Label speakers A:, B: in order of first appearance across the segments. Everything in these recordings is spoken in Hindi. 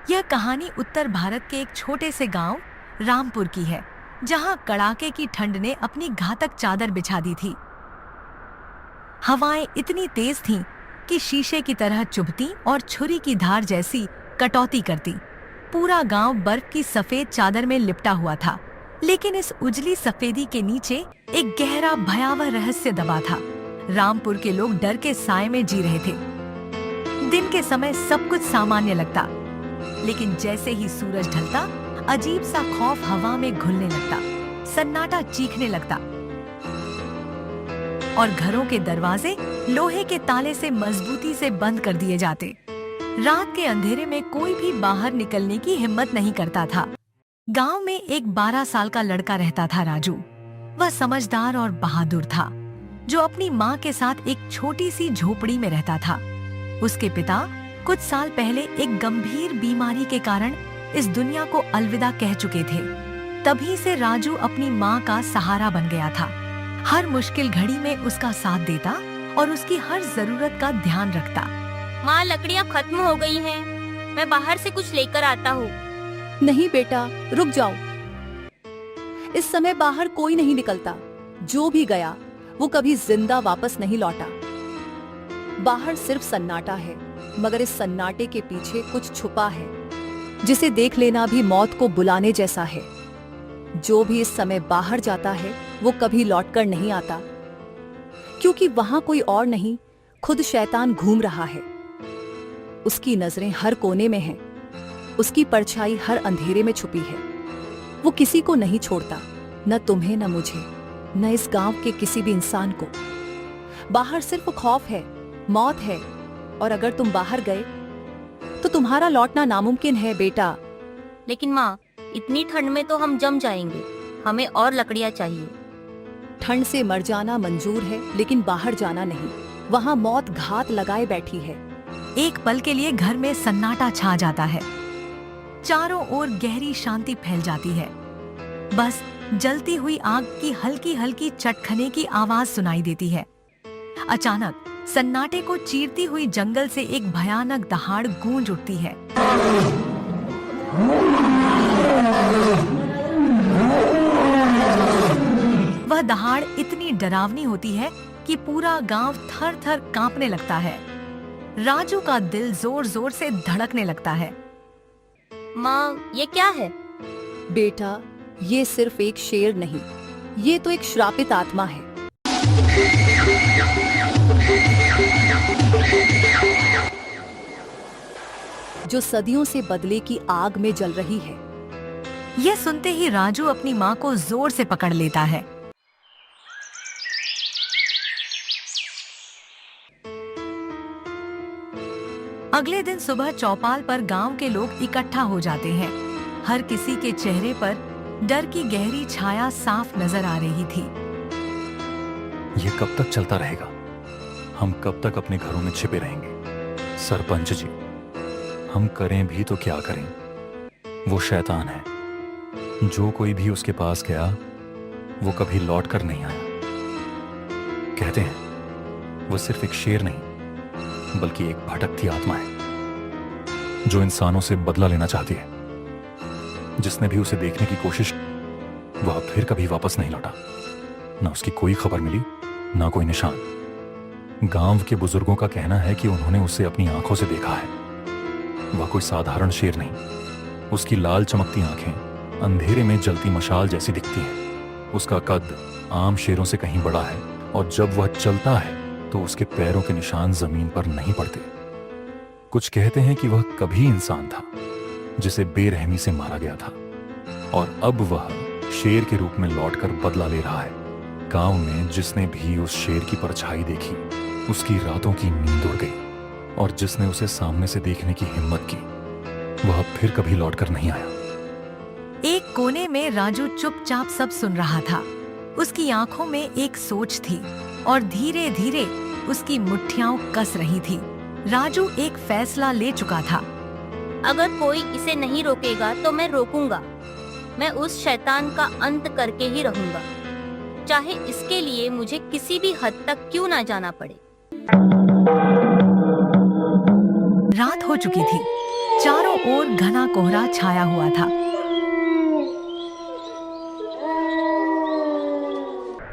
A: यह कहानी उत्तर भारत के एक छोटे से गांव रामपुर की है, जहां कड़ाके की ठंड ने अपनी घातक चादर बिछा दी थी। हवाएं इतनी तेज थीं कि शीशे की तरह चुभती और छुरी की धार जैसी कटौती करती। पूरा गांव बर्फ की सफेद चादर में लिपटा हुआ था, लेकिन इस उजली सफेदी के नीचे एक गहरा भयावह रहस्य दबा था। रामपुर के लोग डर के साए में जी रहे थे। दिन के समय सब कुछ सामान्य लगता, लेकिन जैसे ही सूरज ढलता, अजीब सा खौफ हवा में घुलने लगता, सन्नाटा चीखने लगता और घरों के दरवाजे लोहे के ताले से मजबूती से बंद कर दिए जाते। रात के अंधेरे में कोई भी बाहर निकलने की हिम्मत नहीं करता था। गांव में एक 12 साल का लड़का रहता था, राजू। वह समझदार और बहादुर था, जो अपनी माँ के साथ एक छोटी सी झोपड़ी में रहता था। उसके पिता कुछ साल पहले एक गंभीर बीमारी के कारण इस दुनिया को अलविदा कह चुके थे। तभी से राजू अपनी माँ का सहारा बन गया था। हर मुश्किल घड़ी में उसका साथ देता और उसकी हर जरूरत का ध्यान रखता।
B: माँ, लकड़ियाँ खत्म हो गई हैं। मैं बाहर से कुछ लेकर आता हूँ।
C: नहीं बेटा, रुक जाओ। इस समय बाहर कोई नहीं निकलता। जो भी गया वो कभी जिंदा वापस नहीं लौटा। बाहर सिर्फ सन्नाटा है, मगर इस सन्नाटे के पीछे कुछ छुपा है, जिसे देख लेना भी मौत को बुलाने जैसा है। जो भी इस समय बाहर जाता है वो कभी लौटकर नहीं आता, क्योंकि वहां कोई और नहीं, खुद शैतान घूम रहा है। उसकी नजरें हर कोने में हैं, उसकी परछाई हर अंधेरे में छुपी है। वो किसी को नहीं छोड़ता, न तुम्हें न मुझे, न इस गांव के किसी भी इंसान को। बाहर सिर्फ खौफ है, मौत है, और अगर तुम बाहर गए तो तुम्हारा लौटना नामुमकिन है बेटा।
B: लेकिन माँ, इतनी ठंड में तो हम जम जाएंगे। हमें और लकड़ियाँ चाहिए।
C: ठंड से मर जाना मंजूर है, लेकिन बाहर जाना नहीं। वहां मौत घात लगाए बैठी है।
A: एक पल के लिए घर में सन्नाटा छा जाता है। चारों ओर गहरी शांति फैल जाती है। बस जलती हुई आग की हल्की हल्की चटखने की आवाज सुनाई देती है। अचानक सन्नाटे को चीरती हुई जंगल से एक भयानक दहाड़ गूंज उठती है। वह दहाड़ इतनी डरावनी होती है कि पूरा गांव थर थर कांपने लगता है। राजू का दिल जोर जोर से धड़कने लगता है।
B: माँ, ये क्या है?
C: बेटा, ये सिर्फ एक शेर नहीं, ये तो एक श्रापित आत्मा है। जो सदियों से बदले की आग में जल रही है।
A: यह सुनते ही राजू अपनी माँ को जोर से पकड़ लेता है। अगले दिन सुबह चौपाल पर गांव के लोग इकट्ठा हो जाते हैं। हर किसी के चेहरे पर डर की गहरी छाया साफ नजर आ रही थी।
D: ये कब तक चलता रहेगा? हम कब तक अपने घरों में छिपे रहेंगे? सरपंच जी, हम करें भी तो क्या करें? वो शैतान है। जो कोई भी उसके पास गया वो कभी लौट कर नहीं आया। कहते हैं वो सिर्फ एक शेर नहीं, बल्कि एक भटकती आत्मा है, जो इंसानों से बदला लेना चाहती है। जिसने भी उसे देखने की कोशिश, वह फिर कभी वापस नहीं लौटा। ना उसकी कोई खबर मिली, ना कोई निशान। गांव के बुजुर्गों का कहना है कि उन्होंने उसे अपनी आंखों से देखा है। वह कोई साधारण शेर नहीं। उसकी लाल चमकती आंखें अंधेरे में जलती मशाल जैसी दिखती हैं। उसका कद आम शेरों से कहीं बड़ा है, और जब वह चलता है तो उसके पैरों के निशान जमीन पर नहीं पड़ते। कुछ कहते हैं कि वह कभी इंसान था, जिसे बेरहमी से मारा गया था, और अब वह शेर के रूप में लौटकर बदला ले रहा है। गांव में जिसने भी उस शेर की परछाई देखी, उसकी रातों की नींद उड़ गई, और जिसने उसे सामने से देखने की हिम्मत की, वह फिर कभी लौटकर नहीं आया।
A: एक कोने में राजू चुपचाप सब सुन रहा था। उसकी आंखों में एक सोच थी, और धीरे धीरे उसकी मुट्ठियां कस रही थी। राजू एक फैसला ले चुका था।
B: अगर कोई इसे नहीं रोकेगा तो मैं रोकूंगा। मैं उस शैतान का अंत करके ही रहूंगा, चाहे इसके लिए मुझे किसी भी हद तक क्यों ना जाना पड़े।
A: रात हो चुकी थी। चारों ओर घना कोहरा छाया हुआ था।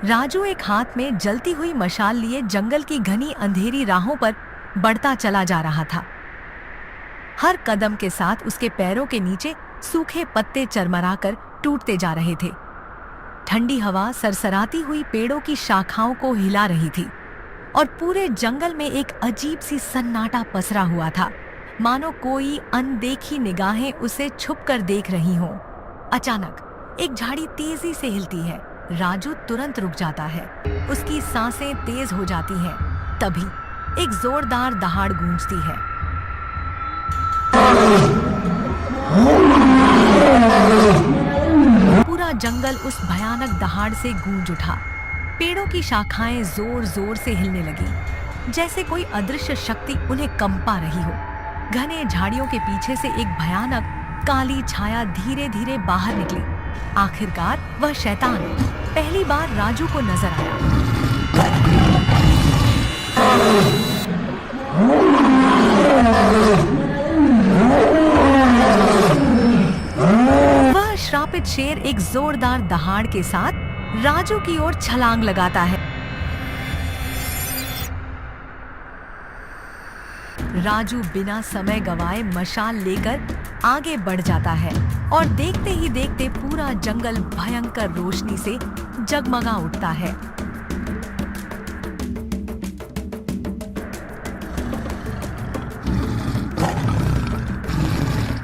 A: राजू एक हाथ में जलती हुई मशाल लिए जंगल की घनी अंधेरी राहों पर बढ़ता चला जा रहा था। हर कदम के साथ उसके पैरों के नीचे सूखे पत्ते चरमराकर टूटते जा रहे थे। ठंडी हवा सरसराती हुई पेड़ों की शाखाओं को हिला रही थी और पूरे जंगल में एक अजीब सी सन्नाटा पसरा हुआ था, मानो कोई अनदेखी निगाहें उसे छुपकर देख रही हों। अचानक एक झाड़ी तेजी से हिलती है। राजू तुरंत रुक जाता है। उसकी सांसें तेज हो जाती हैं। तभी एक जोरदार दहाड़ गूंजती है। पूरा जंगल उस भयानक दहाड़ से गूंज उठा। पेड़ों की शाखाएं जोर जोर से हिलने लगी, जैसे कोई अदृश्य शक्ति उन्हें कंपा रही हो। घने झाड़ियों के पीछे से एक भयानक काली छाया धीरे धीरे बाहर निकली। आखिरकार वह शैतान पहली बार राजू को नजर आया। वह श्रापित शेर एक जोरदार दहाड़ के साथ राजू की ओर छलांग लगाता है। राजू बिना समय गवाए मशाल लेकर आगे बढ़ जाता है और देखते ही देखते पूरा जंगल भयंकर रोशनी से जगमगा उठता है।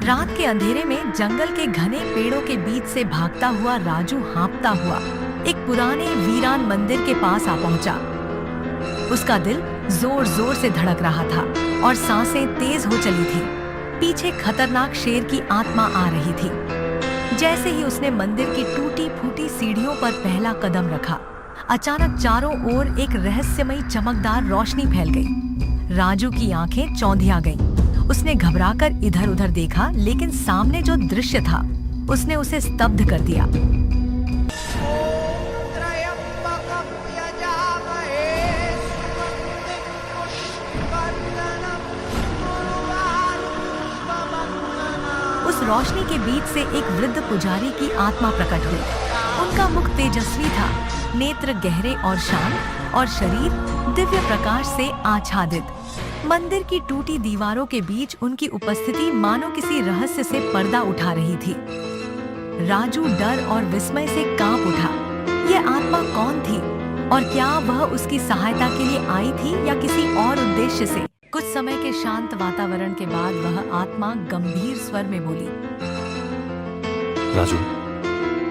A: रात के अंधेरे में जंगल के घने पेड़ों के बीच से भागता हुआ राजू हाँफता हुआ एक पुराने वीरान मंदिर के पास आ पहुंचा। उसका दिल जोर जोर से धड़क रहा था और सांसें तेज हो चली थी। पीछे खतरनाक शेर की आत्मा आ रही थी। जैसे ही उसने मंदिर की टूटी फूटी सीढ़ियों पर पहला कदम रखा, अचानक चारों ओर एक रहस्यमयी चमकदार रोशनी फैल गई। राजू की आंखें चौंधिया गईं। उसने घबराकर इधर उधर देखा, लेकिन सामने जो दृश्य था उसने उसे स्तब्ध कर दिया। उस रोशनी के बीच से एक वृद्ध पुजारी की आत्मा प्रकट हुई। उनका मुख तेजस्वी था, नेत्र गहरे और शांत, और शरीर दिव्य प्रकाश से आच्छादित। मंदिर की टूटी दीवारों के बीच उनकी उपस्थिति मानो किसी रहस्य से पर्दा उठा रही थी। राजू डर और विस्मय से कांप उठा। यह आत्मा कौन थी और क्या वह उसकी सहायता के लिए आई थी या किसी और उद्देश्य से? कुछ समय के शांत वातावरण के बाद वह आत्मा गंभीर स्वर में बोली,
D: राजू,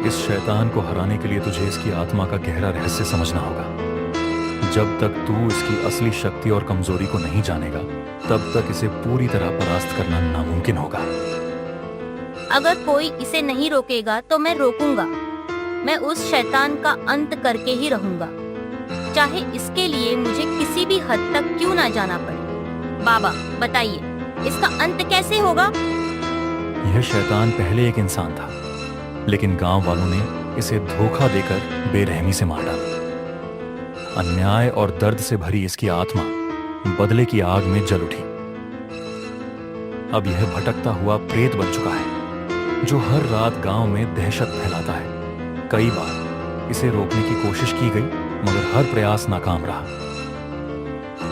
D: इस शैतान को हराने के लिए तुझे इसकी आत्मा का गहरा रहस्य समझना होगा। जब तक तू इसकी असली शक्ति और कमजोरी को नहीं जानेगा, तब तक इसे पूरी तरह परास्त करना नामुमकिन होगा।
B: अगर कोई इसे नहीं रोकेगा तो मैं रोकूंगा। मैं उस शैतान का अंत करके ही रहूंगा, चाहे इसके लिए मुझे किसी भी हद तक क्यों ना जाना पड़े। बाबा बताइए, इसका अंत कैसे होगा?
D: यह शैतान पहले एक इंसान था, लेकिन गांव वालों ने इसे धोखा देकर बेरहमी से मार डाला। अन्याय और दर्द से भरी इसकी आत्मा बदले की आग में जल उठी। अब यह भटकता हुआ प्रेत बन चुका है, जो हर रात गांव में दहशत फैलाता है। कई बार इसे रोकने की कोशिश की गई, मगर हर प्रयास नाकाम रहा।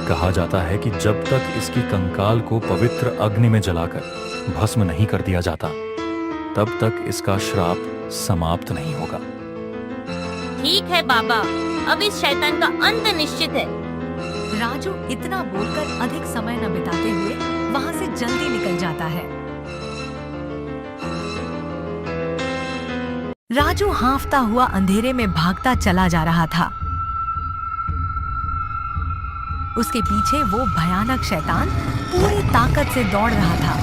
D: कहा जाता है कि जब तक इसकी कंकाल को पवित्र अग्नि में जलाकर भस्म नहीं कर दिया जाता, तब तक इसका श्राप समाप्त नहीं होगा।
B: ठीक है बाबा, अब इस शैतान का अंत निश्चित है।
A: राजू इतना बोलकर अधिक समय न बिताते हुए वहां से जल्दी निकल जाता है। राजू हाँफता हुआ अंधेरे में भागता चला जा रहा था। उसके पीछे वो भयानक शैतान पूरी ताकत से दौड़ रहा था।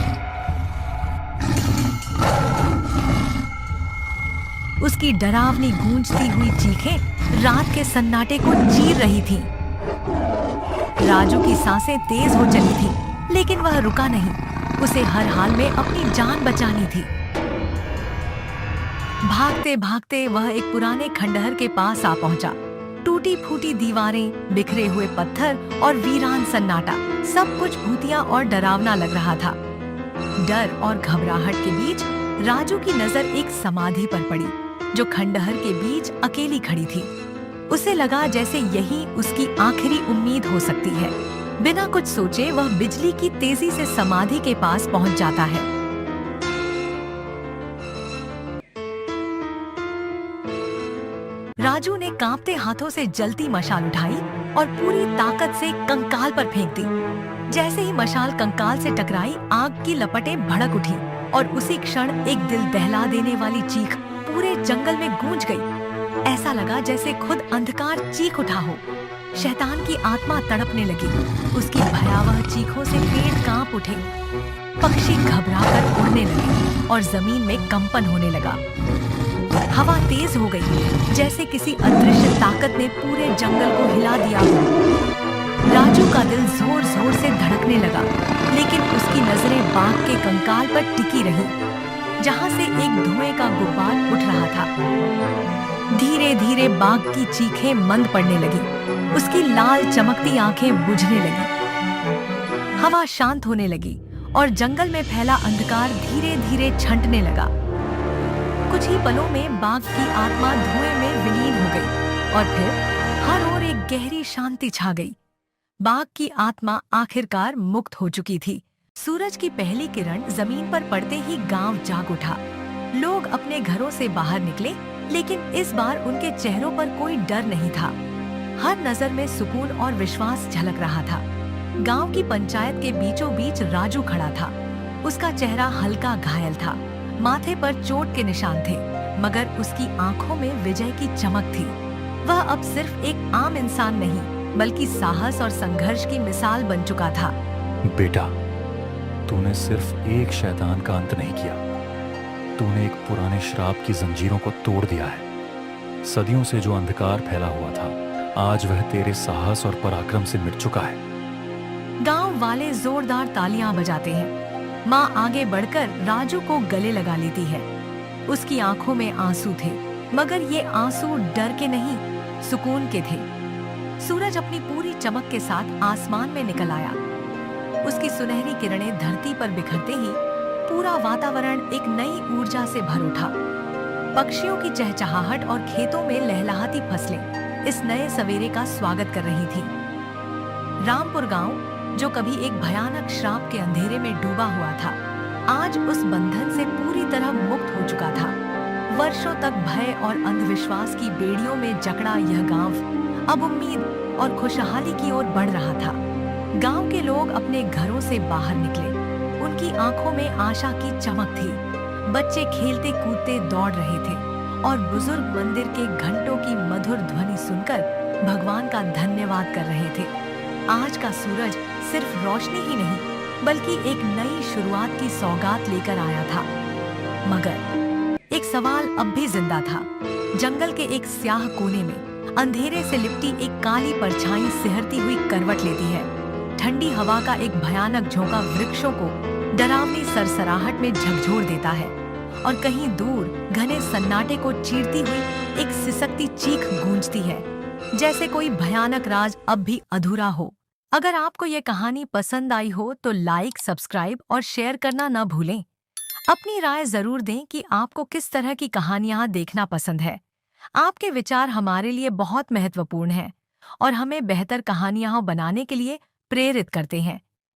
A: उसकी डरावनी गूंजती हुई चीखें रात के सन्नाटे को चीर रही थीं। राजू की सांसें तेज हो चली थीं, लेकिन वह रुका नहीं। उसे हर हाल में अपनी जान बचानी थी। भागते भागते वह एक पुराने खंडहर के पास आ पहुंचा। टूटी फूटी दीवारें, बिखरे हुए पत्थर और वीरान सन्नाटा, सब कुछ भूतिया और डरावना लग रहा था। डर और घबराहट के बीच राजू की नजर एक समाधि पर पड़ी, जो खंडहर के बीच अकेली खड़ी थी। उसे लगा जैसे यही उसकी आखिरी उम्मीद हो सकती है। बिना कुछ सोचे वह बिजली की तेजी से समाधि के पास पहुंच जाता है। राजू ने कांपते हाथों से जलती मशाल उठाई और पूरी ताकत से कंकाल पर फेंक दी। जैसे ही मशाल कंकाल से टकराई, आग की लपटें भड़क उठी और उसी क्षण एक दिल दहला देने वाली चीख पूरे जंगल में गूंज गई। ऐसा लगा जैसे खुद अंधकार चीख उठा हो। शैतान की आत्मा तड़पने लगी। उसकी भयावह चीखों से पेड़ कांप उठे, पक्षी घबराकर उड़ने लगे और जमीन में कंपन होने लगा। हवा तेज हो गई, जैसे किसी अदृश्य ताकत ने पूरे जंगल को हिला दिया हो। राजू का दिल जोर जोर से धड़कने लगा, लेकिन उसकी नजरें बाघ के कंकाल पर टिकी रही, जहां से एक धुएं का गुब्बार उठ रहा था। धीरे धीरे बाघ की चीखें मंद पड़ने लगी, उसकी लाल चमकती आंखें बुझने लगी। हवा शांत होने लगी और जंगल में फैला अंधकार धीरे धीरे छंटने लगा। कुछ ही पलों में बाघ की आत्मा धुएं में विलीन हो गई और फिर हर ओर एक गहरी शांति छा गई। बाघ की आत्मा आखिरकार मुक्त हो चुकी थी। सूरज की पहली किरण जमीन पर पड़ते ही गांव जाग उठा। लोग अपने घरों से बाहर निकले, लेकिन इस बार उनके चेहरों पर कोई डर नहीं था। हर नजर में सुकून और विश्वास झलक रहा था। गांव की पंचायत के बीचों बीच राजू खड़ा था। उसका चेहरा हल्का घायल था, माथे पर चोट के निशान थे, मगर उसकी आंखों में विजय की चमक थी। वह अब सिर्फ एक आम इंसान नहीं, बल्कि साहस और संघर्ष की मिसाल बन चुका था।
D: बेटा, तूने सिर्फ एक शैतान का अंत नहीं किया, तूने एक पुराने श्राप की जंजीरों को तोड़ दिया है। सदियों से जो अंधकार फैला हुआ था, आज वह तेरे साहस और पराक्रम से मिट चुका है।
A: गांव वाले जोरदार तालियां बजाते हैं। माँ आगे बढ़कर राजू को गले लगा लेती है। उसकी आंखों में आंसू थे, मगर ये आंसू डर के नहीं, सुकून के थे। सूरज अपनी पूरी चमक के साथ आसमान में निकल आया। उसकी सुनहरी किरणें धरती पर बिखरते ही पूरा वातावरण एक नई ऊर्जा से भर उठा। पक्षियों की चहचहाहट और खेतों में लहलहाती फसलें इस नए सवेरे का स्वागत कर रही थी। रामपुर गांव, जो कभी एक भयानक श्राप के अंधेरे में डूबा हुआ था, आज उस बंधन से पूरी तरह मुक्त हो चुका था। वर्षों तक भय और अंधविश्वास की बेड़ियों में जकड़ा यह गांव अब उम्मीद और खुशहाली की ओर बढ़ रहा था। गांव के लोग अपने घरों से बाहर निकले। उनकी आंखों में आशा की चमक थी। बच्चे खेलते कूदते दौड़ रहे थे और बुजुर्ग मंदिर के घंटों की मधुर ध्वनि सुनकर भगवान का धन्यवाद कर रहे थे। आज का सूरज सिर्फ रोशनी ही नहीं, बल्कि एक नई शुरुआत की सौगात लेकर आया था। मगर एक सवाल अब भी जिंदा था। जंगल के एक स्याह कोने में अंधेरे से लिपटी एक काली परछाई सिहरती हुई करवट लेती है। ठंडी हवा का एक भयानक झोंका वृक्षों को डरावनी सरसराहट में झकझोर देता है और कहीं दूर घने सन्नाटे को चीरती हुई एक सिसकती चीख गूंजती है, जैसे कोई भयानक राज अब भी अधूरा हो। अगर आपको ये कहानी पसंद आई हो तो लाइक, सब्सक्राइब और शेयर करना न भूलें। अपनी राय जरूर दें कि आपको किस तरह की कहानियां देखना पसंद है। आपके विचार हमारे लिए बहुत महत्वपूर्ण हैं और हमें बेहतर कहानियां बनाने के लिए प्रेरित करते हैं।